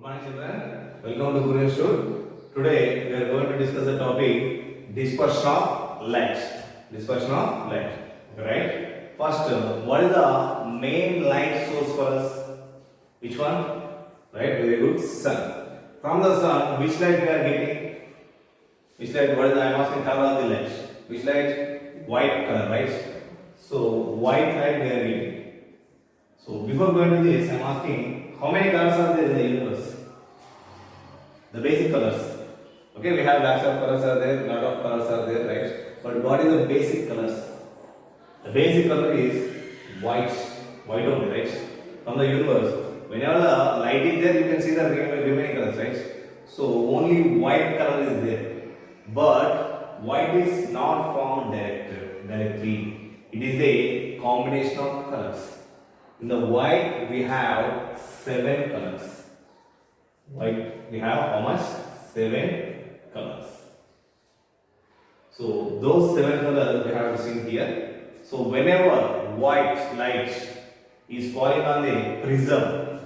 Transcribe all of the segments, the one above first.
morning children, welcome to Guru Institute. Today we are going to discuss the topic dispersion of light. Dispersion of light. Right? First, what is the main light source for us? Which one? Right? Very good. Sun. From the sun, which light we are getting? Which light? What is the, I am asking color of the light. Which light? White color, right? So white light we are getting. So before going to this, I am asking how many colors are there in the universe? The basic colors. Okay, we have lots of colors are there, lot of colors are there, right? But what is the basic colors? The basic color is white, white only, right? From the universe, whenever the light is there, you can see the remaining colors, right? So only white color is there, but white is not formed directly. It is a combination of colors. In the white, we have 7 colors. White, we have how much? 7 colors. So those 7 colors we have seen here. So whenever white light is falling on the prism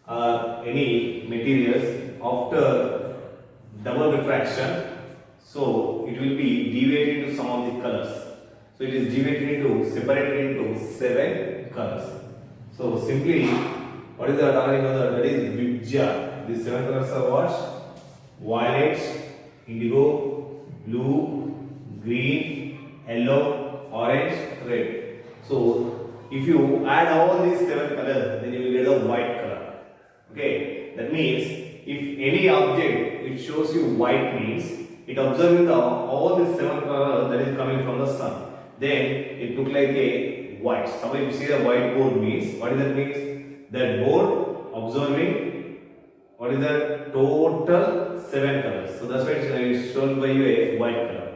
or any materials after double refraction, so it will be deviated into some of the colors. So it is separated into 7 colors. So simply, what is the talking about? That is Vibgya. These 7 colors are what? Violet, indigo, blue, green, yellow, orange, red. So if you add all these 7 colors, then you will get a white color. Okay, that means if any object it shows you white means it observing all the 7 colors that is coming from the sun. Then it look like a white. Somebody you see the white board means what is that means? That board observing what is the total 7 colors. So that's why it is shown by you a white color.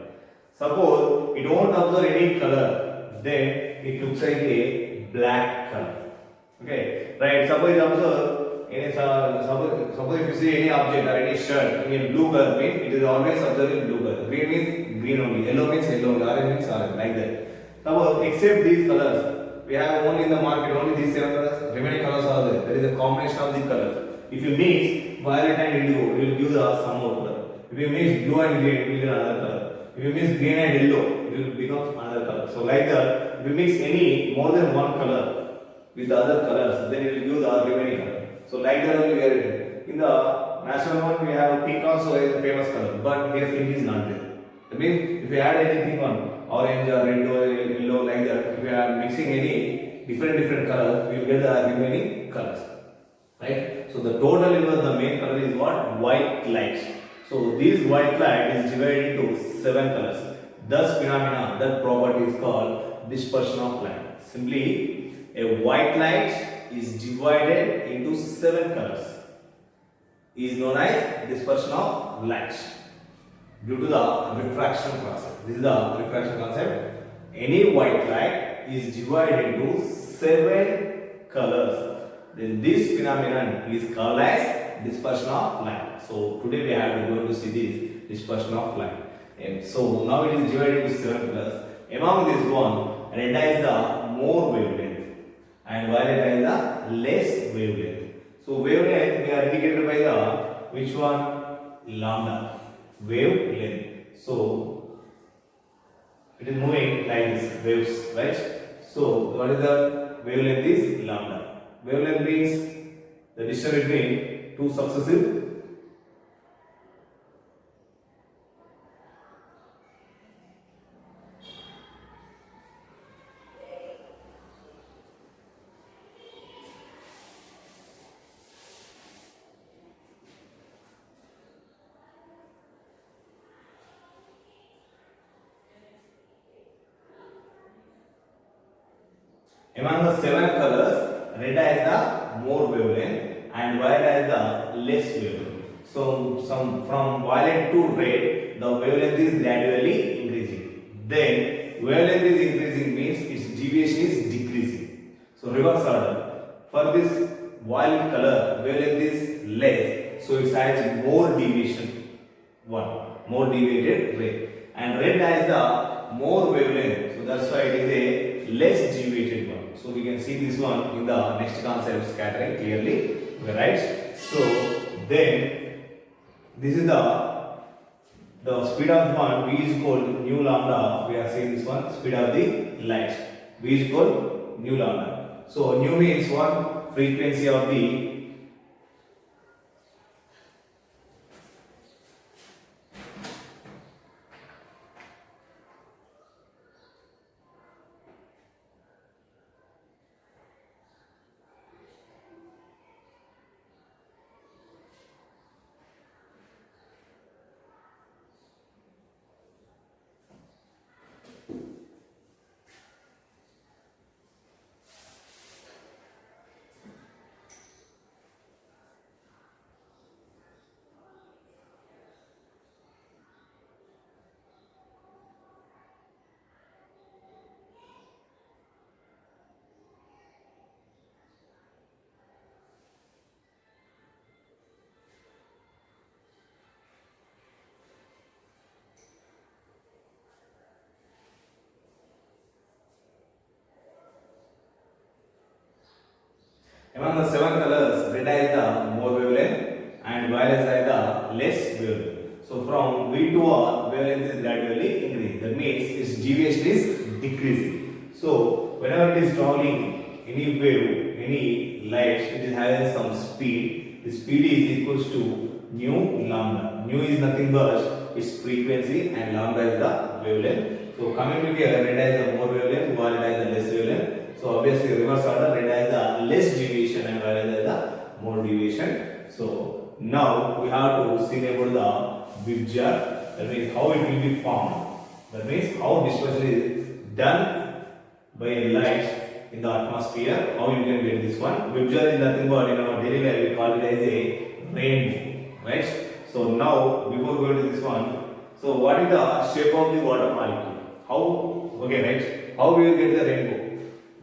Suppose it won't observe any color, then it looks like a black color. Okay, right? Suppose it observe any suppose if you see any object or any shirt in blue color means it is always observing blue color. Green means green only. Yellow means yellow only. Orange means orange. Like that. Suppose except these colors, we have only in the market only these 7 colors. Remaining colors are there. There is a combination of the colors. If you mix violet and indigo, it will give the some more color. If you mix blue and green, it will give another color. If you mix green and yellow, it will become another color. So like that, if you mix any more than one color with the other colors, then it will give the remaining color. So like that only we are doing. In the national one, we have pink also is a famous color, but here pink is not there. That means if you add anything on orange or red or yellow like that, if you are mixing any different colors, we will get the remaining colors. Right? So the total universe, the main color is what? White light. So this white light is divided into 7 colors. Thus phenomena, that property is called dispersion of light. Simply, a white light is divided into 7 colors. Is known as dispersion of light due to the refraction process. This is the refraction concept. Any white light is divided into 7 colors. Then this phenomenon is called as dispersion of light. So today we are going to see this dispersion of light. And so now it is divided into 7 colors. Among this one, red is the more wavelength and violet is the less wavelength. So wavelength we are indicated by the which one? Lambda. Wavelength. So it is moving like this, waves, right? So what is the wavelength is lambda. Wavelength means the distance between two successive among the 7 colors. Red has the more wavelength and violet has the less wavelength. So from violet to red, the wavelength is gradually increasing. Then wavelength is increasing means its deviation is decreasing. So reverse order. For this violet color, wavelength is less, so it has more deviation. More deviated ray. And red has the more wavelength, so that's why it is a less deviated one. So we can see this one in the next concept scattering clearly. Right? So then this is the speed of one, v is equal to nu lambda. We are saying this one, speed of the light, v is equal to nu lambda. So nu means what? Frequency of the among the seven colors, red is the more wavelength and violet is the less wavelength. So from V to R, wavelength is gradually increasing. That means its deviation is decreasing. So whenever it is traveling any wave, any light, it is having some speed. The speed is equals to nu lambda. Nu is nothing but its frequency and lambda is the wavelength. So coming to here, red is the more wavelength, violet is the less wavelength. So obviously reverse order, red is the less deviation and violet is the more deviation. So now we have to see about the Vibgyor. That means how it will be formed. That means how dispersion is done by light in the atmosphere. How you can get this one. Vibgyor is nothing but in our daily life we call it as a rainbow, right? So now before going to this one, so what is the shape of the water molecule? How? Okay, right? How we will get the rainbow?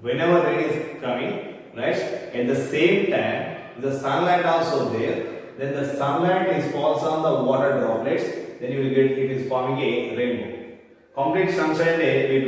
Whenever rain is coming, right, at the same time the sunlight also there, then the sunlight is falls on the water droplets, then you will get it is forming a rainbow. Complete sunshine day we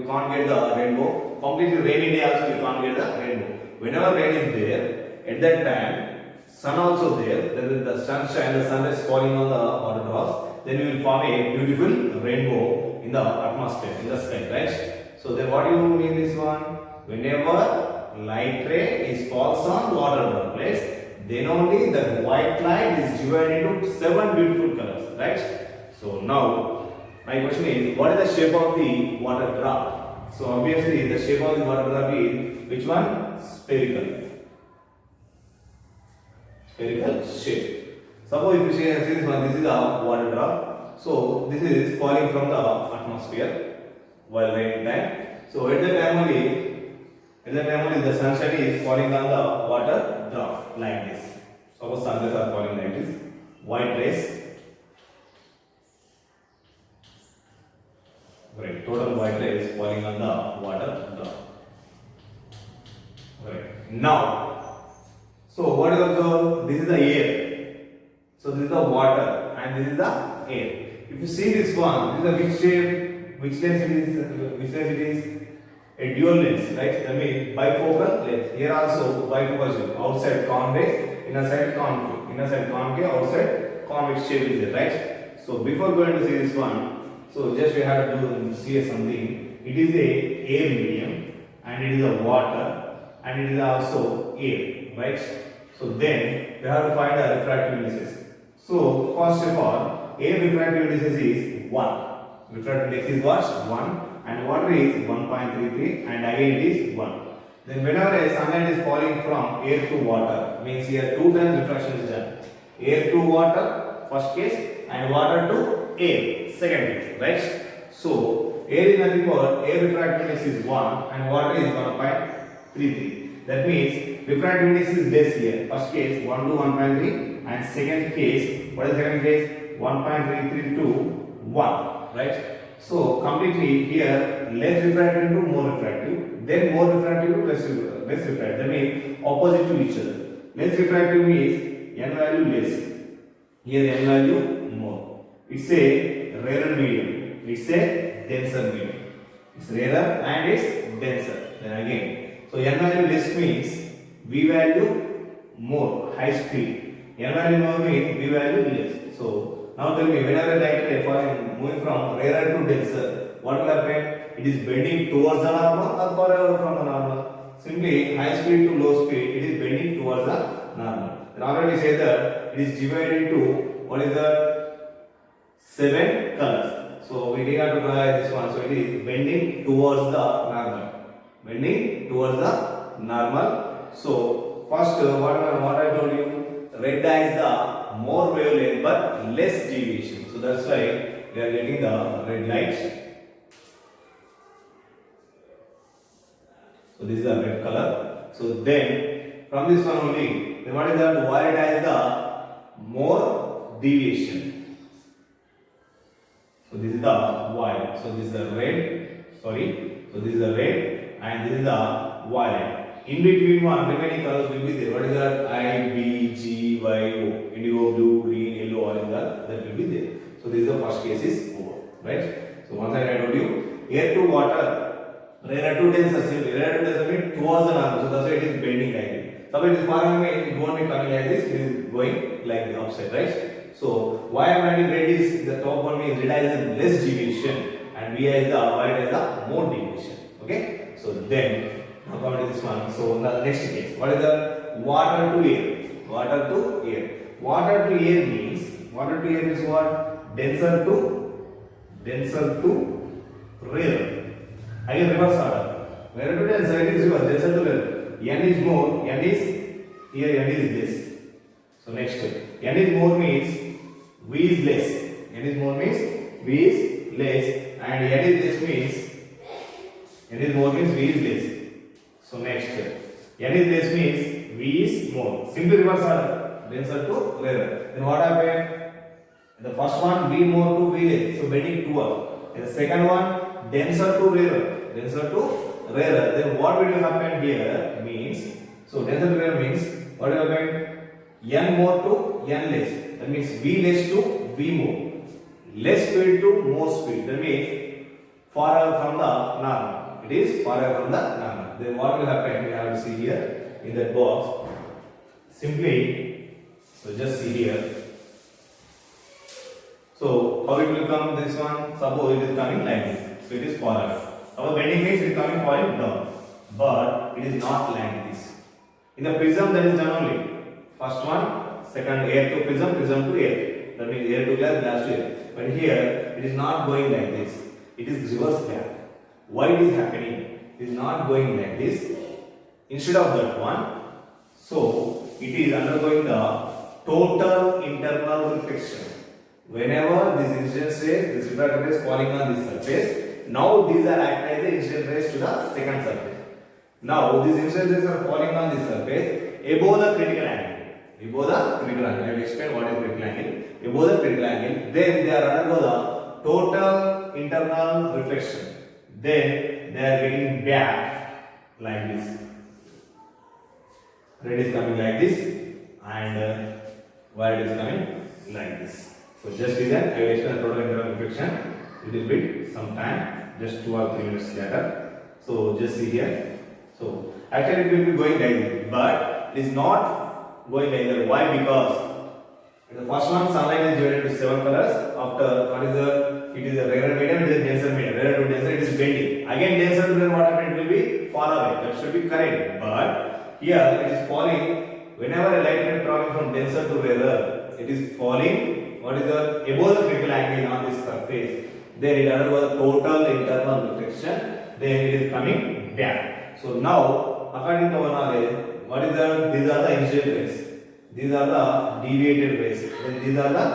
can't get the rainbow. Completely rainy day also we can't get the rainbow. Whenever rain is there, at that time sun also there, then the sunshine, the sun is falling on the water drops, then you will form a beautiful rainbow in the atmosphere, in the sky, right? So then what do you mean this one? Whenever light ray is falls on water droplets, then only the white light is divided into 7 beautiful colors, right? So now my question is, what is the shape of the water drop? So obviously the shape of the water drop is which one? Spherical. Spherical shape. Suppose if you see this one, this is a water drop. So this is falling from the atmosphere while raining time. So at that time only the sunshine is falling on the water drop like this. Suppose sunlight are falling like this. White rays. Right. Total white rays falling on the water drop. Right. Now, so what is observed? This is the air. So this is the water and this is the air. If you see this one, this is a which shape, which lens it is, which lens it is? A dual lens, right? That means bifocal lens. Here also bifocal shape. Outside convex, inner side concave. Inner side concave, outside convex shape is there, right? So before going to see this one, so just we have to do see something. It is a air medium and it is a water and it is also air, right? So then we have to find the refractive indices. So first of all, air refractive indices is 1. Refractive index is what? 1. And water is 1.33 and again it is 1. Then whenever a sunlight is falling from air to water, means here 2 times refraction is done. Air to water, first case, and water to air, second case, right? So air is nothing but air refractive index is 1 and water is 1.33. That means refractive index is less here. First case 1 to 1.3 and second case, what is the second case? 1.33 to 1, right? So completely here less refractive into more refractive, then more refractive to less refractive. That means opposite to each other. Less refractive means n value less. Here n value more. It's a rarer medium. It's a denser medium. It's rarer and it's denser. Then again, so n value less means V value more, high speed. N value more means V value less. So now tell me, whenever a light ray falling moving from rarer to denser, what will happen? It is bending towards the normal or further from the normal. Simply high speed to low speed, it is bending towards the normal. Then already say that it is divided into what is the 7 colors. So we need to try this one. So it is bending towards the normal. Bending towards the normal. So first what I told you, red dye is the more wavelength but less deviation. So that's why we are getting the red light. So this is the red color. So then from this one only, then what is that? Violet dye is the more deviation. So this is the violet. So this is the red. Sorry. So this is the red and this is the violet. In between one remaining colors will be there. What is that? I, B, G, Y, O. Indigo, blue, green, yellow, orange. That will be there. So this is the first case is over. Right? So once I told you, air to water. Rarer to denser, rarer to denser means towards the normal. So that's why it is bending like this. Suppose it is far away, it won't be coming like this. It is going like the upside, right? So why I am writing red is the top one means red is the less deviation and VI is the violet is the more deviation. Okay? So then now come to this one. So the next case, what is the water to air? Water to air. Water to air means what? Denser to rarer. Again reverse order. Rarer to denser, it is reverse. Denser to rarer. N is more. N is here. N is less. So next, N is more means V is less. N is more means V is less, and N is less means N is more means V is less. So next, N is less means V is more. Simply reverse order. Denser to rarer. Then what happened? The first one V more to V less. So bending toward. And the second one denser to rarer. Denser to rarer. Then what will happen here means, so denser to rarer means what will happen? N more to N less. That means V less to V more. Less speed to more speed. That means farther from the normal. It is farther from the normal. Then what will happen? We have to see here in that box. Simply, so just see here. So how it will come this one? Suppose it is coming like this. So it is forward. Our bending means it is coming falling down. But it is not like this. In the prism that is done only. First one, second air to prism, prism to air. That means air to glass, glass to air. But here it is not going like this. It is reverse back. Why it is happening? It is not going like this. Instead of that one, so it is undergoing the total internal reflection. Whenever this incident rays, this refracted rays falling on this surface, now these are acting as the incident rays to the second surface. Now these incident rays are falling on this surface above the critical angle. Above the critical angle. I will explain what is critical angle. Above the critical angle, then they are undergo the total internal reflection. Then they are getting back like this. Red is coming like this, and violet is coming like this. So just listen, I will explain the total internal reflection. It will be some time, just 2 or 3 minutes later. So just see here. So actually it will be going like this, but it is not going like that. Why? Because the first one, sunlight is divided into 7 colors. After what is the? It is a rarer medium, it is a denser medium. Rarer to denser, it is bending. Again denser to rarer, what happened? It will be far away. That should be correct. But here it is falling. Whenever a light ray traveling from denser to rarer, it is falling. What is the above the critical angle on this surface? Then it undergoes the total internal reflection. Then it is coming back. So now, according to our knowledge, what is the? These are the incident rays. These are the deviated rays. Then these are the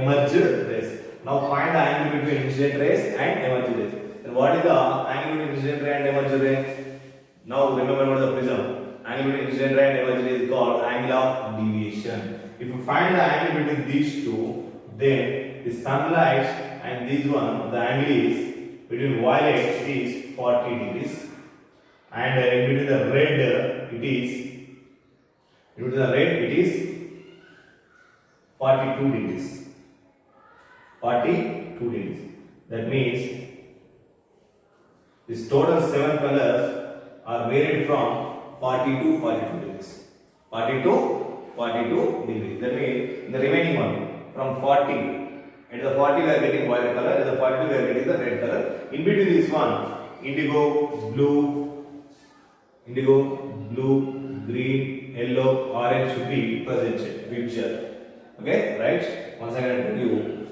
emerged rays. Now find the angle between incident rays and emerged rays. Then what is the angle between incident ray and emerged ray? Now remember what is the prism. Angle between incident ray and emerged ray is called angle of deviation. If you find the angle between these two, then the sunlight and this one, the angle is between violet it is 40 degrees, and in between the red it is 42 degrees. 42 degrees. That means this total 7 colors are varied from 40 to 42 degrees. 40 to 42 degrees. That means the remaining one from 40, at the 40 we are getting violet color, at the 42 we are getting the red color. In between this one, indigo, blue, green, yellow, orange should be present picture. Okay, right? Once again I tell you,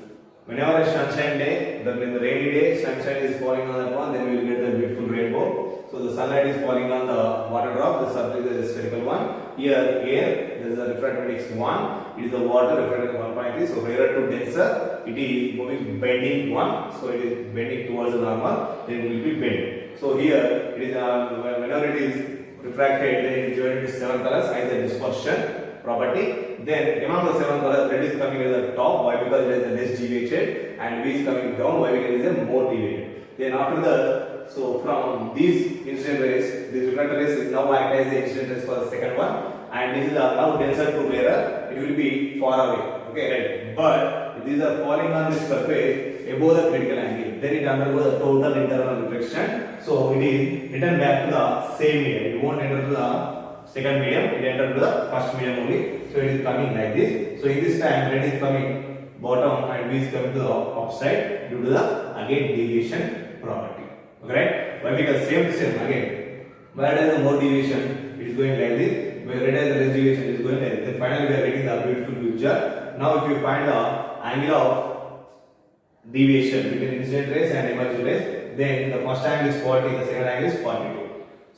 whenever a sunshine day, that means the rainy day, sunshine is falling on that one, then we will get the beautiful rainbow. So the sunlight is falling on the water drop, the surface is a spherical one. Here, air, there is a refractive index 1, it is the water refractive 1.3, so rarer to denser, it is moving bending 1, so it is bending towards the normal, then it will be bent. So here, it is whenever it is refracted, then it is divided into 7 colors as a dispersion property. Then among the 7 colors, red is coming at the top, why? Because it is a less deviated, and V is coming down, why? Because it is a more deviated. Then after that, so from these incident rays, this refracted rays is now act as the incident rays for the second one, and this is now denser to rarer, it will be far away. Okay, right? But if these are falling on this surface above the critical angle, then it undergoes a total internal reflection. So it is returned back to the same medium. It won't enter to the second medium, it enters to the first medium only. So it is coming like this. So in this time, red is coming bottom and V is coming to the upside due to the again deviation property. Okay, right? Why? Because same again. Where there is more deviation, it is going like this. Where red has the less deviation, it is going like this. Then finally we are getting the beautiful picture. Now if you find the angle of deviation between incident rays and emerging rays, then the first angle is 40, the second angle is 42.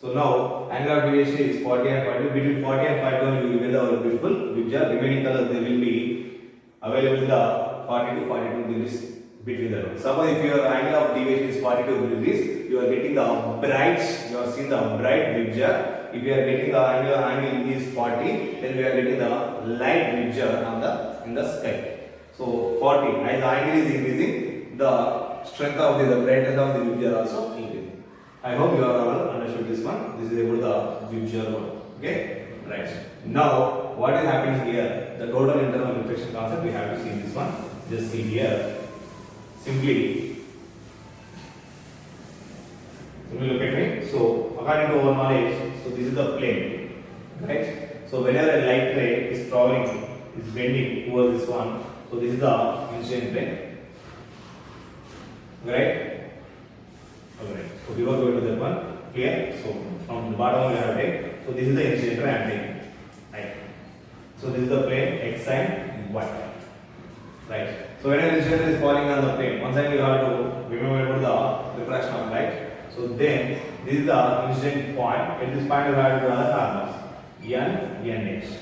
So now angle of deviation is 40 and 42. Between 40 and 42 you will get our beautiful picture. Remaining colors they will be available in the 40 to 42 degrees between the rows. Suppose if your angle of deviation is 42 degrees, you are getting the bright, you are seeing the bright picture. If you are getting the angle is 40, then we are getting the light picture on in the sky. So 40, as the angle is increasing, the strength of the brightness of the picture also increasing. I hope you are all understood this one. This is about the picture one. Okay, right. Now what is happening here? The total internal reflection concept we have to see in this one. Just see here. Simply look at me. So according to our knowledge, so this is the plane, right? So whenever a light ray is traveling, is bending towards this one, so this is the incident plane, right? Alright. So we will go to that one. Clear? So from the bottom we have take. So this is the incident ray I am taking, right? So this is the plane X and Y, right? So when an incident is falling on the plane, once again you have to remember the refraction of light. So then this is the incident point. At this point you have to draw the normals N, NH.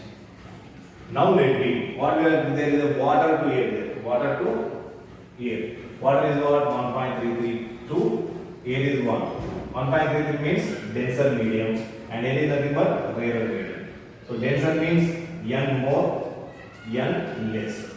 Now let me, what we are, there is a water to air there. Water to air. Water is what? 1.332. Air is 1. 1.33 means denser medium and air is nothing but rarer medium. So denser means N more, N less.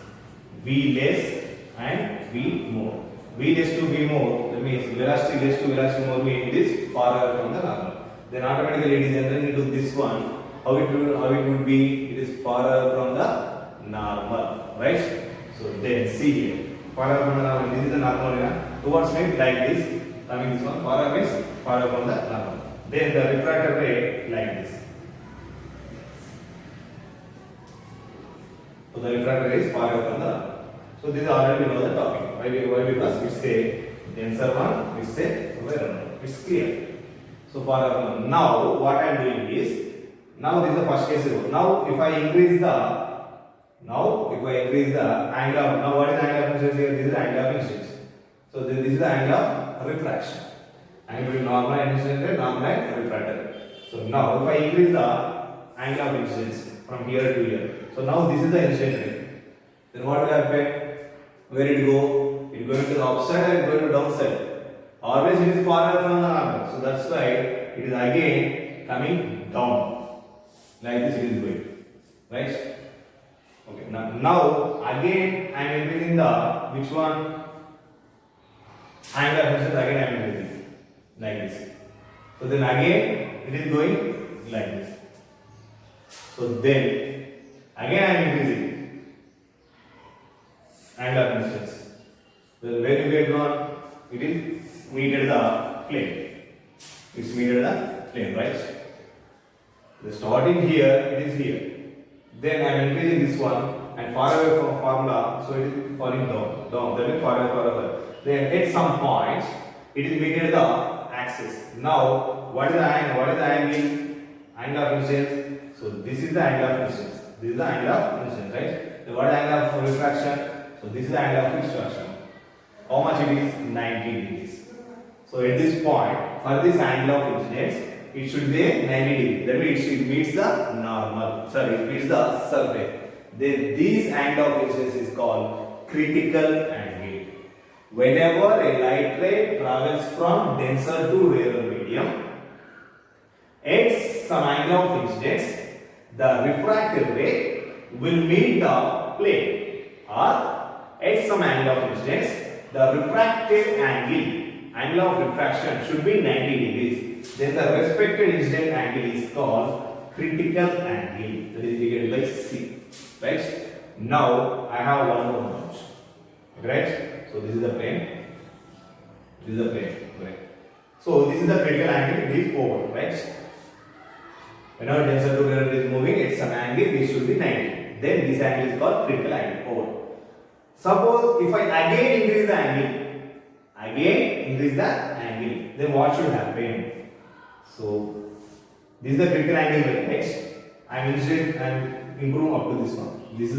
V less and V more. V less to V more, that means velocity less to velocity more means it is farther from the normal. Then automatically it is entering into this one. How it would be? It is farther from the normal, right? So then see here, farther from the normal. This is the normal towards me like this. Coming this one, farther means farther from the normal. Then the refracted ray like this. So the refracted ray is farther from the normal. So this is already we know the topic. Why? Because it's a denser one, it's a rarer one. It's clear. So for now, what I am doing is, now this is the first case. Now if I increase the angle of, now what is the angle of incidence here? This is the angle of incidence. So this is the angle of refraction. Angle between normal and incident ray, normal and refracted. So now if I increase the angle of incidence from here to here, so now this is the incident ray. Then what will happen? Where it go? It going to the upside or it going to downside? Always it is farther from the normal. So that's why it is again coming down. Like this it is going. Right? Okay. Now again I am increasing the which one? Angle of incidence again I am increasing. Like this. So then again it is going like this. So then again I am increasing angle of incidence. Then where you get gone? It is meted the plane. It's meted the plane, right? The starting here, it is here. Then I am increasing this one and far away from formula, so it is falling down. That means far away. Then at some point, it is meeting the axis. Now, what is the angle? What is the angle? Angle of incidence. So this is the angle of incidence. This is the angle of incidence, right? So what is the angle of refraction? So this is the angle of refraction. How much it is? 90 degrees. So at this point, for this angle of incidence, it should be 90 degrees. That means it meets the normal. Sorry, it meets the surface. Then this angle of incidence is called critical angle. Whenever a light ray travels from denser to rarer medium, at some angle of incidence, the refracted ray will meet the plane, or at some angle of incidence, the refracted angle of refraction should be 90 degrees. Then the respected incident angle is called critical angle. That is indicated by C. Right? Now I have one more notch. Right? So this is the plane. This is the plane. Right? So this is the critical angle. It is over. Right? Whenever denser to rarer is moving, at some angle this should be 90. Then this angle is called critical angle. Over. Suppose if I again increase the angle, then what should happen? So this is the critical angle, right? I am improving up to this one. This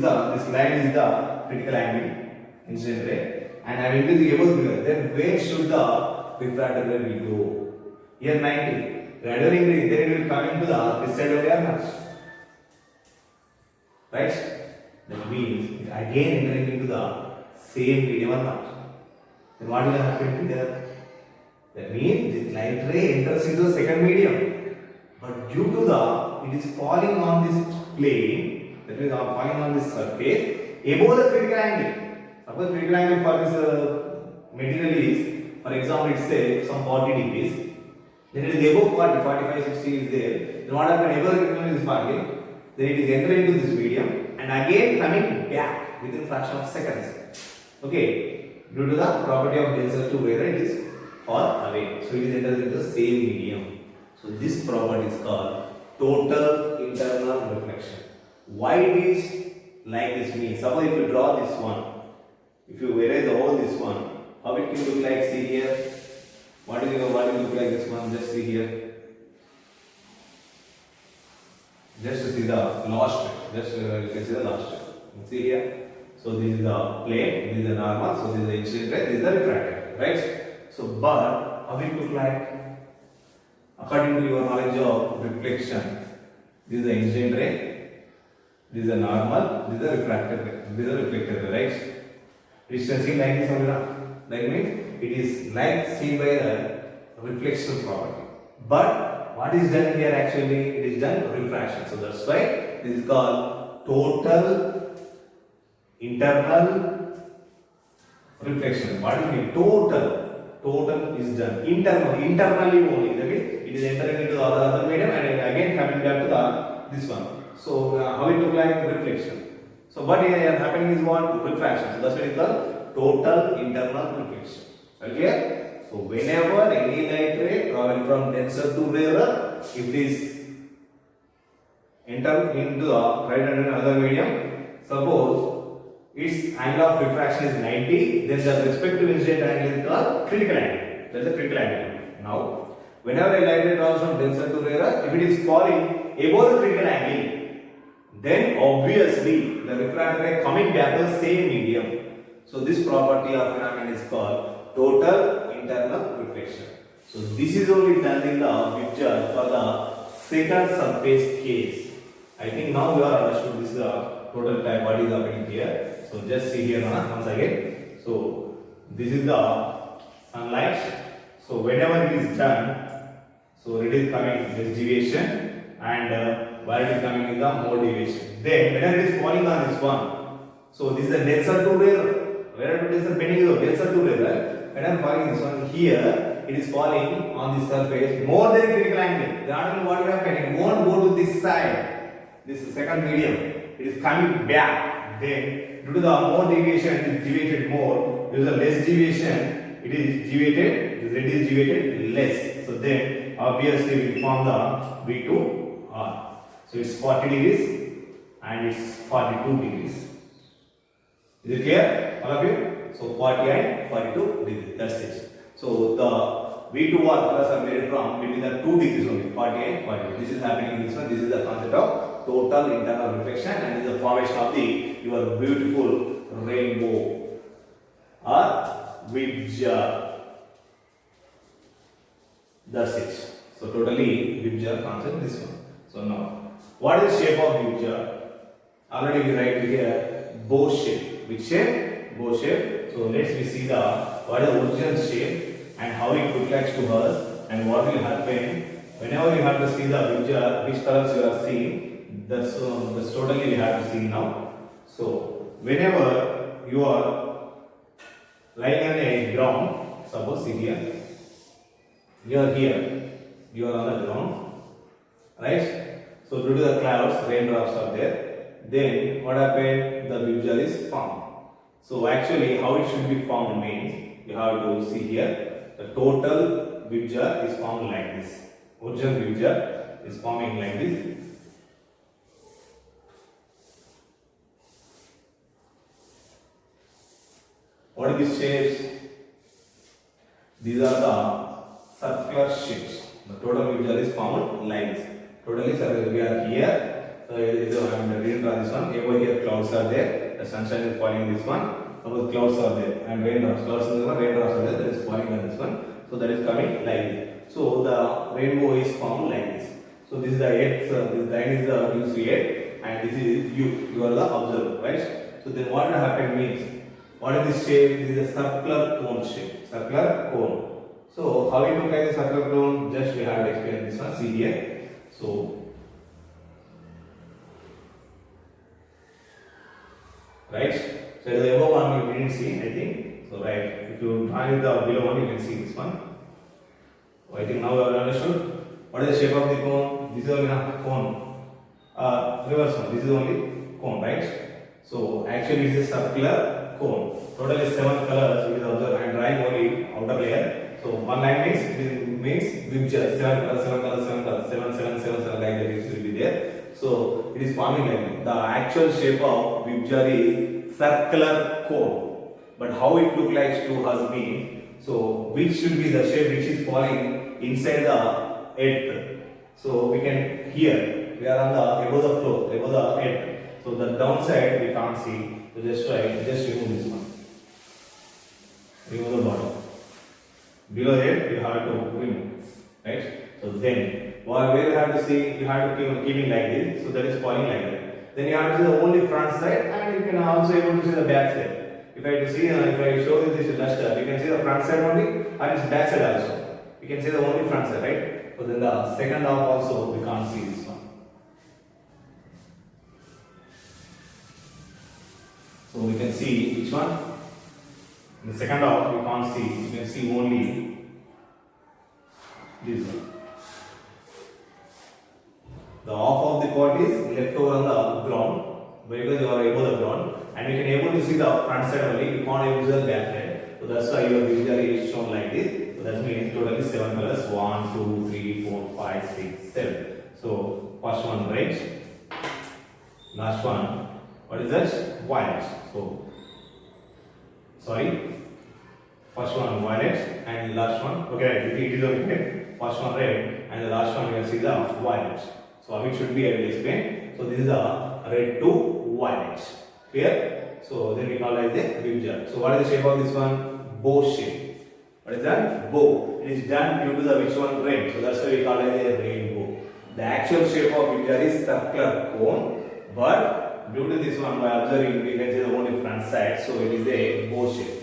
line is the critical angle incident ray, and I am increasing above here. Then where should the refracted ray will go? Here 90. Gradually increase, then it will come into the this side of the armature. Right? That means again entering into the same medium or not. Then what will happen here? That means this light ray enters into the second medium. But due to it is falling on this plane, that means falling on this surface above the critical angle. Suppose critical angle for this material is, for example, it says some 40 degrees. Then it is above 40, 45, 60 is there. Then what happens? Above the critical angle is falling. Then it is entering into this medium and again coming back within fraction of seconds. Okay, due to the property of denser to rarer, it is far away. So it is entered into the same medium. So this property is called total internal reflection. Why it is like this means? Suppose if you draw this one, if you erase all this one, how it can look like? See here. What will look like this one? Just see here. Just to see the last step. Just you can see the last step. See here. So this is the plane, this is the normal, so this is the incident ray, this is the refracted ray, right? So but how it look like? According to your knowledge of reflection, this is the incident ray, this is the normal, this is the refracted ray, this is the reflected ray, right? It is seen like this only. That means it is like seen by the reflection property. But what is done here actually? It is done refraction. So that's why this is called total internal reflection. What do you mean? Total is done internally only. That means it is entering into the other medium and again coming back to this one. So how it look like? Reflection. So what is happening is what? Refraction. So that's what is called total internal reflection. Okay? So whenever any light ray travel from denser to rarer, if this enter into the right and another medium, suppose its angle of refraction is 90, then the respective incident angle is called critical angle. That is the critical angle. Now, whenever a light ray travels from denser to rarer, if it is falling above the critical angle, then obviously the refracted ray coming back to the same medium. So this property or phenomenon is called total internal reflection. So this is only done in the picture for the second surface case. I think now you are understood this total type what is happening here. So just see here once again. So this is the sunlight. So whenever it is done, so it is coming this deviation and where it is coming is the more deviation. Then whenever it is falling on this one, so this is a denser to rarer. Wherever it is bending is denser to rarer. Whenever falling this one here, it is falling on the surface more than critical angle. Then what will happen? It won't go to this side. This is second medium. It is coming back. Then due to the more deviation, it is deviated more. Due to the less deviation, it is deviated. This red is deviated less. So then obviously we form the V2R. So it's 40 degrees and it's 42 degrees. Is it clear, all of you? So 40 and 42 degrees, that's it. So the V2 colors are made from between the 2 degrees only, 40 and 42. This is happening in this one. This is the concept of total internal reflection, and this is the formation of the your beautiful rainbow or Vibgyor. That's it. So totally Vibgyor concept this one. So now, what is the shape of Vibgyor? Already we write here bow shape. Which shape? Bow shape. So let's we see the what is the original shape and how it looks like to us and what will happen whenever you have to see the Vibgyor, which colors you are seeing. That's totally we have to see now. So whenever you are lying on a ground, suppose see here. You are here, you are on the ground, right? So due to the clouds, raindrops are there. Then what happened? The Vibgyor is formed. So actually, how it should be formed means you have to see here. The total Vibgyor is formed like this. Original Vibgyor is forming like this. What are these shapes? These are the circular shapes. The total Vibgyor is formed like this. Totally circular. We are here. So I am reading from this one. Over here clouds are there. The sunshine is falling in this one. Suppose clouds are there and raindrops. Clouds in this one, raindrops are there. That is falling on this one. So that is coming like this. So the rainbow is formed like this. So this is the X. This line is the you see it, and this is you. You are the observer, right? So then what will happen means, what is this shape? This is a circular cone shape. Circular cone. So how it look like a circular cone? Just we have to explain this one. See here. So right. So the above one you didn't see, I think. So right. If you draw the below one, you can see this one. So I think now you have understood. What is the shape of the cone? This is only a cone. Reverse one. This is only cone, right? So actually it is a circular cone. Totally 7 colors we will observe. I am drawing only outer layer. So one line means Vibgyor. 7 colors, 7 colors, 7 colors, 7, 7, 7, 7 like that it will be there. So it is forming like this. The actual shape of Vibgyor is circular cone. But how it look like to us means, so which should be the shape which is falling inside the earth. So we can here we are on the above the floor, above the earth. So the downside we can't see. So just remove this one. Remove the bottom. Below it you have to remove, right? So then where you have to see, you have to keep it like this. So that is falling like that. Then you have to see the only front side, and you can also able to see the back side. If I to see, if I show you this duster, you can see the front side only and its back side also. You can see the only front side, right? So then the second half also we can't see this one. So we can see which one. In the second half you can't see. You can see only this one. The half of the pot is left over on the ground because you are above the ground, and you can able to see the front side only. You can't able to see the back side. So that's why your Vibgyor is shown like this. So that means totally 7 colors. 1, 2, 3, 4, 5, 6, 7. So first one red. Last one. What is that? Violet. So sorry. First one violet and last one. Okay, it is okay. First one red and the last one you can see the violet. So how it should be, I will explain. So this is the red to violet. Clear? So then we call it the Vibgyor. So what is the shape of this one? Bow shape. What is that? Bow. It is done due to the which one? Rain. So that's why we call it a rainbow. The actual shape of Vibgyor is circular cone, but due to this one, by observing, we can see the only front side. So it is a bow shape.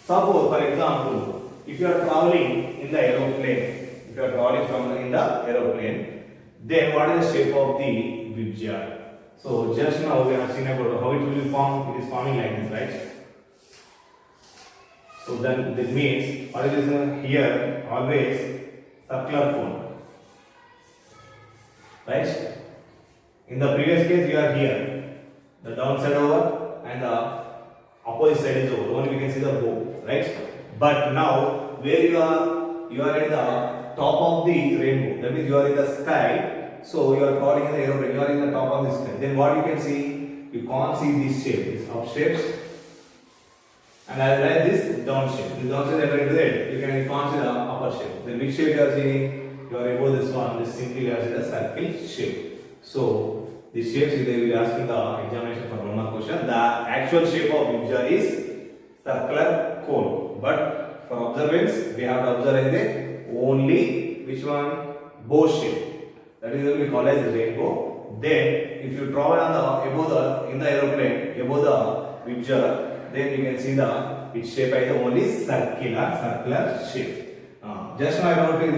Suppose, for example, if you are traveling in the aeroplane, then what is the shape of the Vibgyor? So just now we have seen about how it will be formed. It is forming like this, right? So then that means what is this here? Always circular cone, right? In the previous case, you are here. The downside over and the opposite side is over. Only we can see the bow, right? But now where you are at the top of the rainbow. That means you are in the sky. So you are crawling in the aeroplane, you are in the top of the sky. Then what you can see? You can't see this shape, this up shapes. And as well as this down shape. This down shape enter into it. You can't see the upper shape. Then which shape you are seeing? You are above this one. This simply you are seeing the circle shape. So these shapes they will be asking the examination for 1 mark question. The actual shape of Vibgyor is circular cone. But for observance, we have to observe the only which one? Bow shape. That is what we call as rainbow. Then if you travel on the above the in the aeroplane above the Vibgyor, then you can see the its shape is only circular shape. Just now I wrote is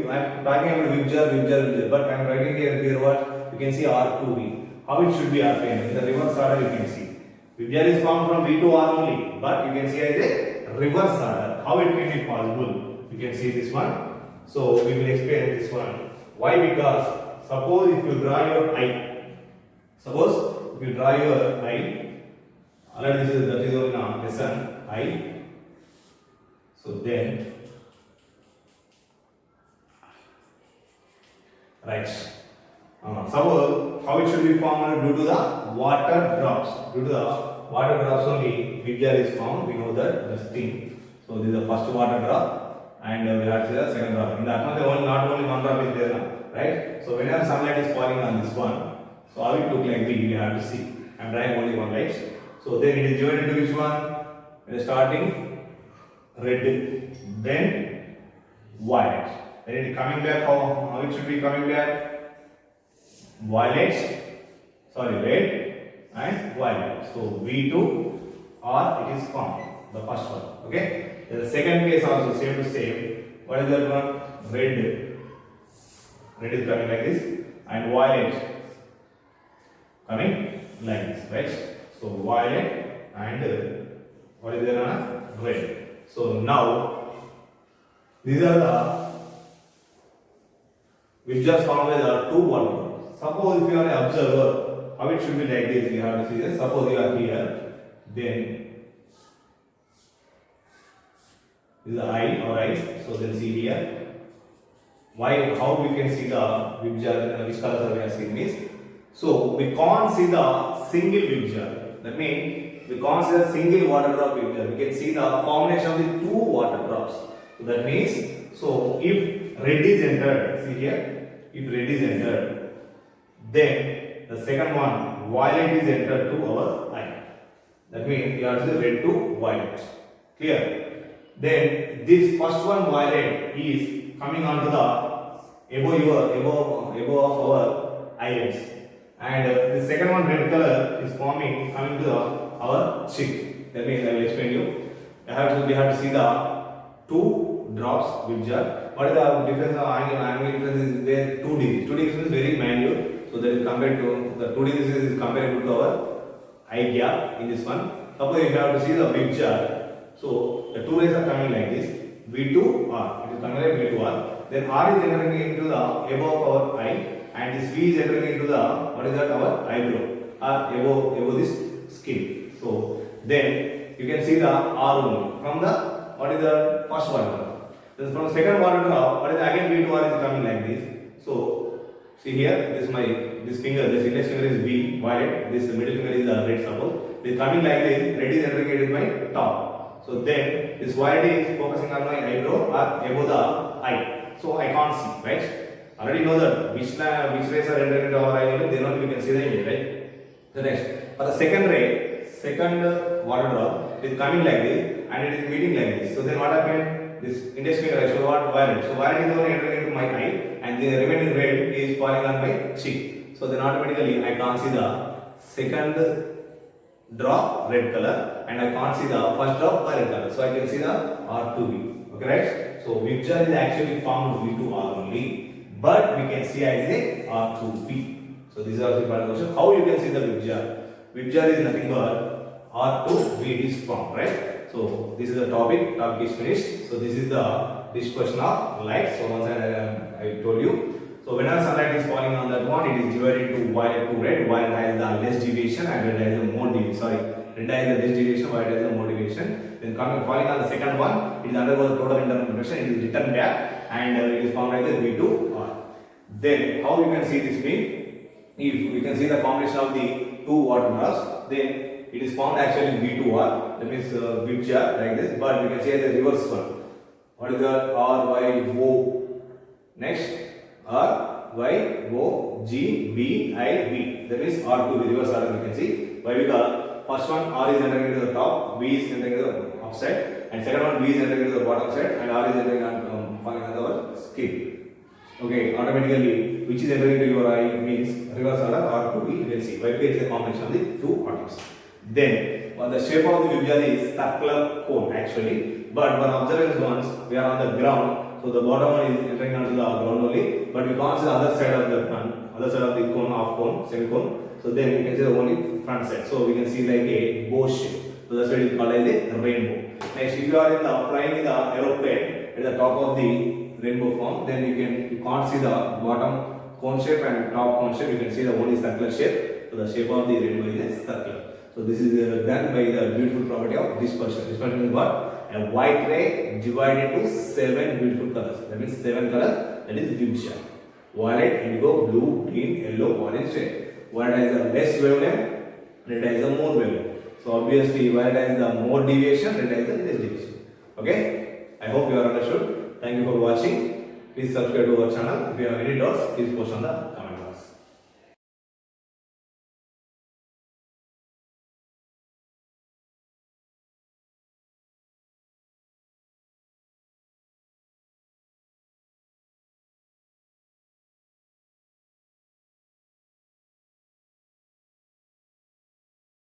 I am talking about Vibgyor, but I am writing here what you can see R2V. How it should be R2V in the reverse order you can see. Vibgyor is formed from V to R only, but you can see as a reverse order. How it can be possible? You can see this one. So we will explain this one. Why? Because suppose if you draw your eye. Suppose if you draw your eye. Already that is only now lesson I. So then right. Suppose how it should be formed due to the water drops. Due to the water drops only Vibgyor is formed. We know that this thing. So this is the first water drop, and we have the second drop. In the atmosphere, not only one drop is there now, right? So whenever sunlight is falling on this one, so how it look like we have to see. I am drawing only one light. So then it is divided into which one? It is starting red, then violet. Then it is coming back. How it should be coming back? Violet, sorry, red and violet. So V2 or it is formed, the first one. Okay. The second case also same to same. What is that one? Red. Red is coming like this, and violet coming like this, right? So violet and what is there on red. So now these are the Vibgyor formed by the two water. Suppose if you are an observer, how it should be like this. You have to see this. Suppose you are here, then this is the eye or eyes. So then see here. Why? How we can see the Vibgyor? Which colors are we are seeing this? So we can't see the single Vibgyor. That means we can't see the single water drop Vibgyor. We can see the combination of the two water drops. So that means, so if red is entered, see here, if red is entered, then the second one, violet is entered to our eye. That means you have to say red to violet. Clear? Then this first one violet is coming onto the above of our eyelids. And the second one red color is forming coming to our cheek. That means I will explain you. We have to see the two drops Vibgyor. What is the difference of angle difference is there 2 degrees. 2 degrees is very minute. So that is compared to the 2 degrees is comparable to our eye gap in this one. Suppose you have to see the Vibgyor. So the two rays are coming like this. V2 R. It is coming like V2 R. Then R is entering into the above our eye. And this V is entering into the what is that our eyebrow or above this skin. So then you can see the R only from the what is the first water drop. Then from the second water drop, what is again V2R is coming like this. So see here, this finger, this index finger is V violet, this middle finger is red. Suppose it is coming like this, red is entering into my top. So then this violet is focusing on my eyebrow or above the eye. So I can't see, right? Already know that which rays are entering into our eye only, then only we can see the image, right? The next, for the second ray, second water drop is coming like this and it is meeting like this. So then what happened? This index finger I show what violet. So violet is only entering into my eye and the remaining red is falling on my cheek. So then automatically I can't see the second drop red color and I can't see the first drop violet color. So I can see the R2V. Okay, right? So Vibgyor is actually formed V2R only. But we can see as a R2V. So this is also important question. How you can see the Vibgyor? Vibgyor is nothing but R2V is formed, right? So this is the topic is finished. So this is the discussion of light. So once I told you. So whenever sunlight is falling on that one, it is divided into violet to red. Violet has the less deviation and red has the more deviation. Sorry, red has the less deviation, violet has the more deviation. Then falling on the second one, it is undergoes total internal reflection. It is returned back and it is formed like the V2R. Then how we can see this beam? If we can see the combination of the two water drops, then it is formed actually V2R. That means Vibja like this, but we can see the reverse one. What is the R Y O? Next R Y O G B I V. That means R2 reverse order we can see. Why? Because first one R is entering into the top, V is entering into the upside, and second one V is entering into the bottom side, and R is entering on our skin. Okay, automatically which is entering into your eye means reverse order R2V. You can see why? Because it's a combination of the two atoms. Then the shape of the Vibja is circular cone actually, but one observance once we are on the ground, so the bottom one is entering onto the ground only, but we can't see the other side of the other side of the cone, half cone, semicone. So then we can see the only front side. So we can see like a bow shape. So that's why it is called as a rainbow. Next, if you are in the flying in the aeroplane at the top of the rainbow form, then you can't see the bottom cone shape and top cone shape. You can see the only circular shape. So the shape of the rainbow is circular. So this is done by the beautiful property of dispersion. Dispersion is what? A white ray divided into 7 beautiful colors. That means 7 colors. That is Vibja. Violet, indigo, blue, green, yellow, orange, red. Violet has a less wavelength, red has a more wavelength. So obviously violet has the more deviation, red has the less deviation. Okay? I hope you are understood. Thank you for watching. Please subscribe to our channel. If you have any doubts, please post on the comment box.